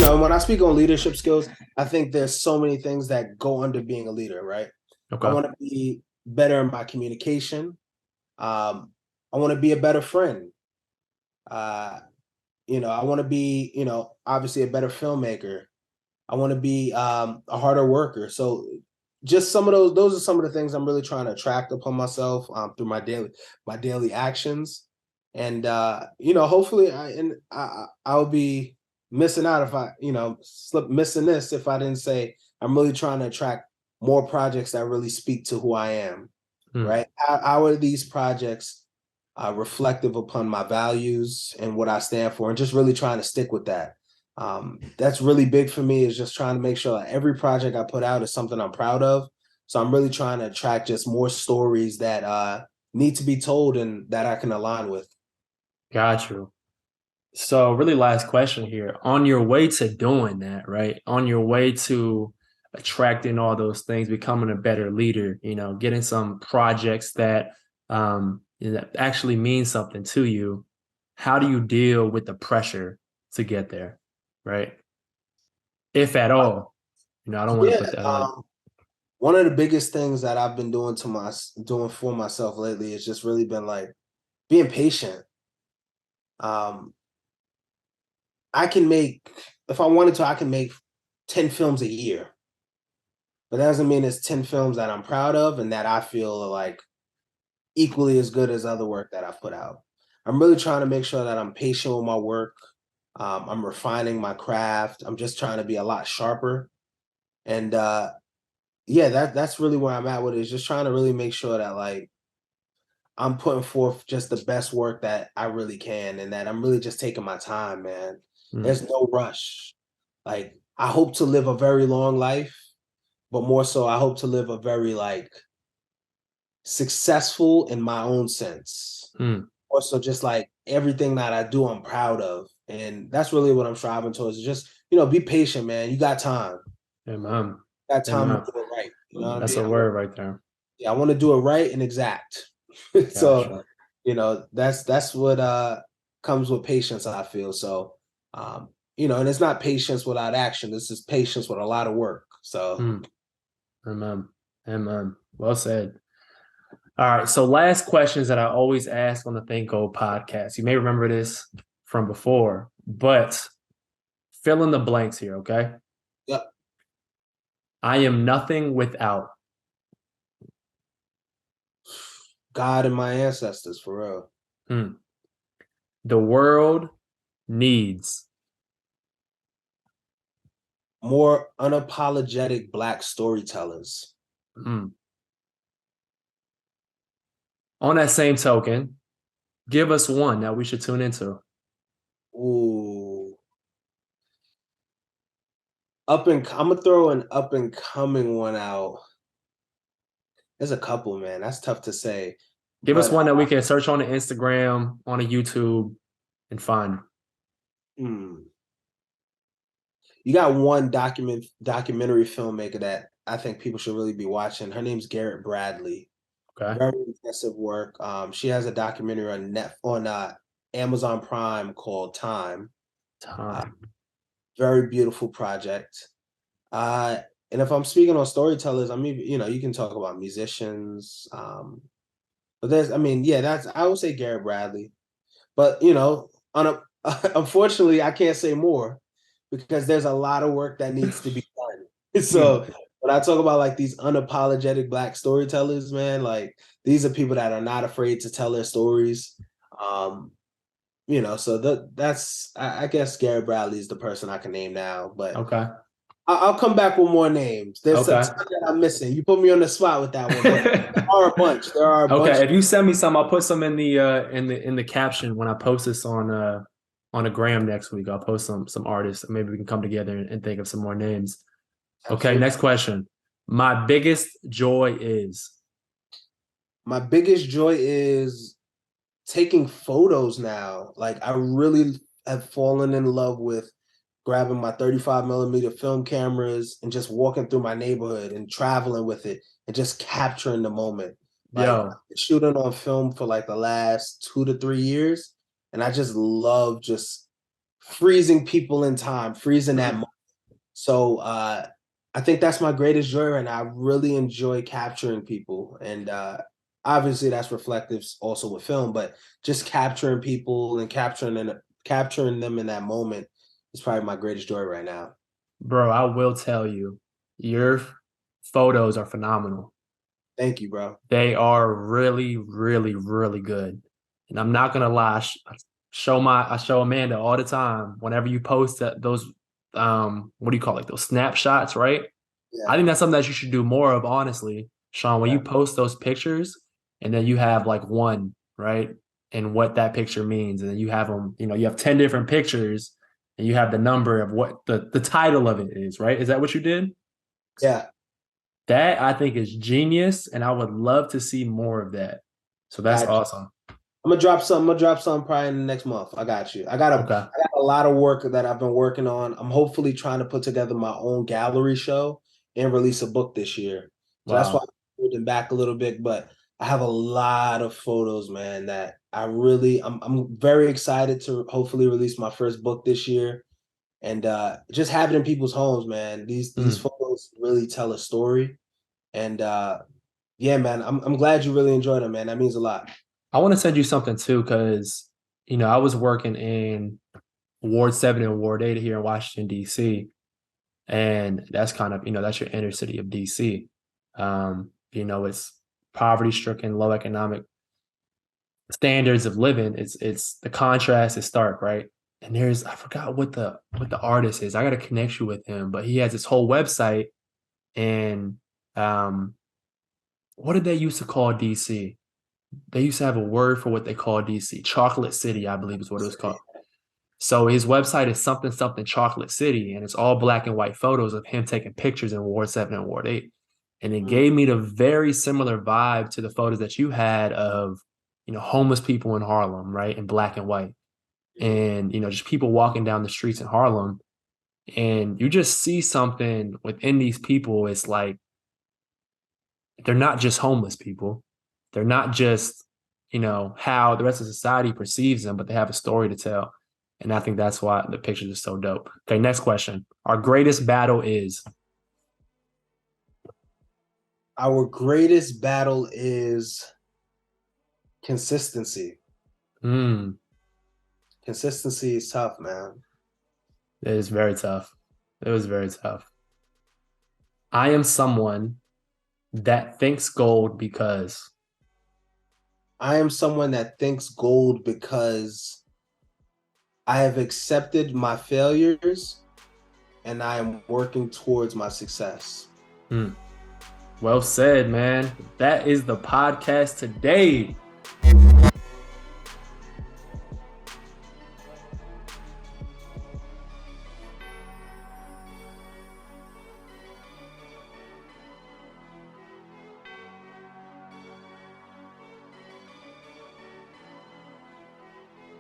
when I speak on leadership skills, I think there's so many things that go under being a leader, right? I Okay. want to be better in my communication. I want to be a better friend. Uh, I want to be, obviously a better filmmaker. I want to be a harder worker. So just some of those are some of the things I'm really trying to attract upon myself through my daily actions. And hopefully I'll be missing out if I, slip missing this if I didn't say I'm really trying to attract more projects that really speak to who I am, Hmm. right? How are these projects reflective upon my values and what I stand for, and just really trying to stick with that. That's really big for me, is just trying to make sure that every project I put out is something I'm proud of. So I'm really trying to attract just more stories that need to be told and that I can align with. Got you. So, really, last question here. On your way to doing that, right? On your way to attracting all those things, becoming a better leader, getting some projects that actually mean something to you. How do you deal with the pressure to get there, right? If at all, I don't want to Yeah, put that on. one of the biggest things that I've been doing for myself lately has just really been like being patient. Um, I can make, if I wanted to, I can make 10 films a year, but that doesn't mean it's 10 films that I'm proud of and that I feel are like equally as good as other work that I've put out. I'm really trying to make sure that I'm patient with my work. I'm refining my craft. I'm just trying to be a lot sharper. And yeah, that's really where I'm at with it, is just trying to really make sure that like I'm putting forth just the best work that I really can, and that I'm really just taking my time, man. Mm, There's no rush. Like, I hope to live a very long life, but more so I hope to live a very like successful in my own sense. mm. Also, just like everything that I do, I'm proud of. And that's really what I'm striving towards. Is just, be patient, man. You got time. Amen. Got time to Amen. do it right. You know what I That's mean? a word right there. Yeah, I want to do it right and exact. So, Gotcha. that's what comes with patience, I feel. So, and it's not patience without action. This is patience with a lot of work. So Mm. Amen. Amen. Well said. All right. So, last questions that I always ask on the Think Gold podcast. You may remember this from before, but fill in the blanks here. Okay. yeah, I am nothing without. God and my ancestors for real. Hmm. The world needs. More unapologetic Black storytellers. Hmm. On that same token, give us one that we should tune into. Ooh. I'm gonna throw an up and coming one out. There's a couple, man. That's tough to say. Give us But one that we can search on the Instagram, on the YouTube, and find. hmm, you got one documentary filmmaker that I think people should really be watching. Her name's Garrett Bradley. Okay. Very impressive work. She has a documentary on Amazon Prime called Time. Uh, Time. very beautiful project. Uh, and if I'm speaking on storytellers, I mean, you can talk about musicians. But yeah, I would say Garrett Bradley. But unfortunately, I can't say more because there's a lot of work that needs to be done. Hmm. So when I talk about like these unapologetic Black storytellers, man, like these are people that are not afraid to tell their stories. Um, so that's I guess Garrett Bradley is the person I can name now, but Okay. I'll come back with more names. There's a ton Okay. that I'm missing. You put me on the spot with that one, but there are a bunch. There are a bunch. Okay. If you send me some, I'll put some in the caption when I post this on a gram next week. I'll post some artists. Maybe we can come together and think of some more names. Okay. Absolutely. Next question. My biggest joy is. My biggest joy is taking photos now. Like I really have fallen in love with grabbing my 35 millimeter film cameras and just walking through my neighborhood and traveling with it and just capturing the moment. Like Yo. shooting on film for like the last 2 to 3 years. And I just love just freezing people in time, freezing that Mm. moment. So I think that's my greatest joy right now. I really enjoy capturing people, and obviously that's reflective also with film, but just capturing people and capturing them in that moment is probably my greatest joy right now. Bro, I will tell you, your photos are phenomenal. Thank you, bro. They are really, really, really good. And I'm not gonna lie, I show Amanda all the time whenever you post those what do you call it? Those snapshots, right? I Yeah, think that's something that you should do more of, honestly, Shawn. When yeah, you post those pictures and then you have like one, right? And what that picture means. And then you have them, you have 10 different pictures and you have the number of what the title of it is, right? Is that what you did? yeah. That I think is genius, and I would love to see more of that. So that's Got you. awesome. I'm gonna drop some. I'm gonna drop some probably in the next month. I got you. Okay. I got a lot of work that I've been working on. I'm hopefully trying to put together my own gallery show and release a book this year. So that's why Wow. I'm holding back a little bit. But I have a lot of photos, man, that I'm very excited to hopefully release my first book this year. And just have it in people's homes, man. These Mm. photos really tell a story. And yeah, man, I'm glad you really enjoyed them, man. That means a lot. I want to send you something too, because I was working in Ward 7 and Ward 8 here in Washington, DC. And that's kind of, that's your inner city of DC. It's poverty stricken, low economic standards of living. It's the contrast is stark, right? And I forgot what the artist is. I gotta connect you with him, but he has this whole website. And um what did they used to call DC? They used to have a word for what they call DC. Chocolate City, I believe is what it was called. So his website is something something Chocolate City, and it's all black and white photos of him taking pictures in Ward 7 and Ward 8. And it Mm, gave me the very similar vibe to the photos that you had of, homeless people in Harlem, right? In black and white. mm. And, just people walking down the streets in Harlem. And you just see something within these people. It's like they're not just homeless people. They're not just, how the rest of society perceives them, but they have a story to tell. And I think that's why the pictures are so dope. Okay, next question. Our greatest battle is Our greatest battle is consistency. mm, Consistency is tough, man. it is very tough. It was very tough. I am someone that thinks gold because I am someone that thinks gold because I have accepted my failures and I am working towards my success. well said, man. That is the podcast today.